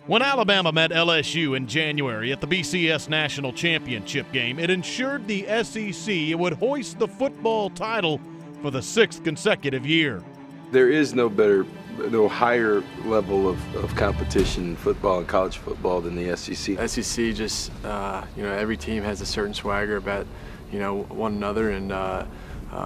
When Alabama met LSU in January at the BCS National Championship game, it ensured the SEC would hoist the football title for the 6th consecutive year. There is no higher level of competition in football and college football than the SEC. SEC just, every team has a certain swagger about, one another, and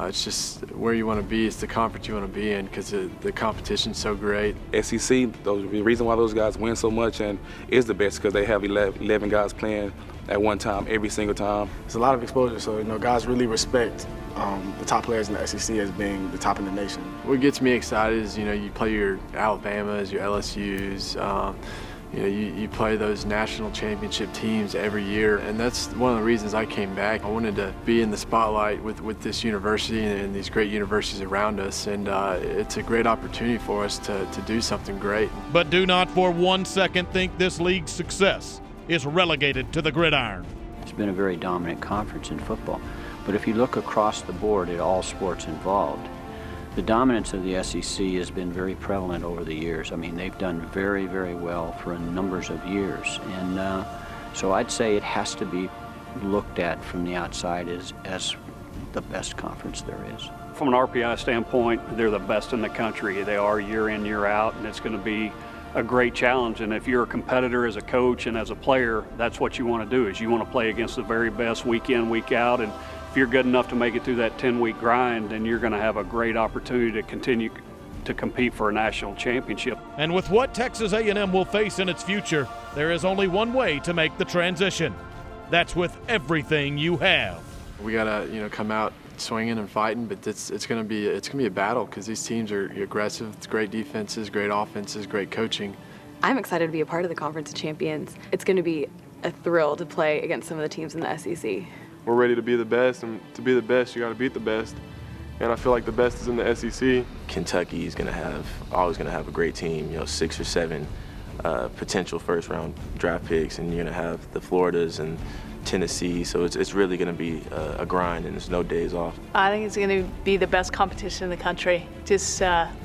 it's just where you want to be. It's the conference you want to be in because the competition's so great. SEC, the reason why those guys win so much and is the best because they have 11 guys playing at one time every single time. It's a lot of exposure, so guys really respect the top players in the SEC as being the top in the nation. What gets me excited is you play your Alabamas, your LSU's. You play those national championship teams every year, and that's one of the reasons I came back. I wanted to be in the spotlight with this university and these great universities around us, and it's a great opportunity for us to do something great. But do not for 1 second think this league's success is relegated to the gridiron. It's been a very dominant conference in football, but if you look across the board at all sports involved, the dominance of the SEC has been very prevalent over the years. I mean, they've done very, very well for numbers of years. And so I'd say it has to be looked at from the outside as the best conference there is. From an RPI standpoint, they're the best in the country. They are year in, year out, and it's going to be a great challenge. And if you're a competitor as a coach and as a player, that's what you want to do, is you want to play against the very best week in, week out. And if you're good enough to make it through that 10-week grind, then you're going to have a great opportunity to continue to compete for a national championship. And with what Texas A&M will face in its future, there is only one way to make the transition. That's with everything you have. We got to come out swinging and fighting, but it's going to be a battle because these teams are aggressive. It's great defenses, great offenses, great coaching. I'm excited to be a part of the Conference of Champions. It's going to be a thrill to play against some of the teams in the SEC. We're ready to be the best, and to be the best, you got to beat the best. And I feel like the best is in the SEC. Kentucky is always going to have a great team, 6 or 7 potential first-round draft picks, and you're going to have the Floridas and Tennessee, so it's really going to be a grind, and there's no days off. I think it's going to be the best competition in the country. Just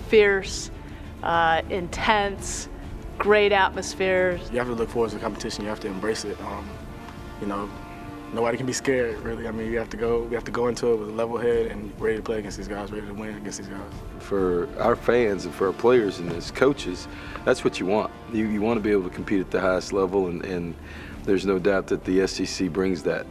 fierce, intense, great atmosphere. You have to look forward to the competition. You have to embrace it. Nobody can be scared, really. I mean, we have to go into it with a level head and ready to play against these guys, ready to win against these guys. For our fans and for our players and as coaches, that's what you want. You want to be able to compete at the highest level, and there's no doubt that the SEC brings that.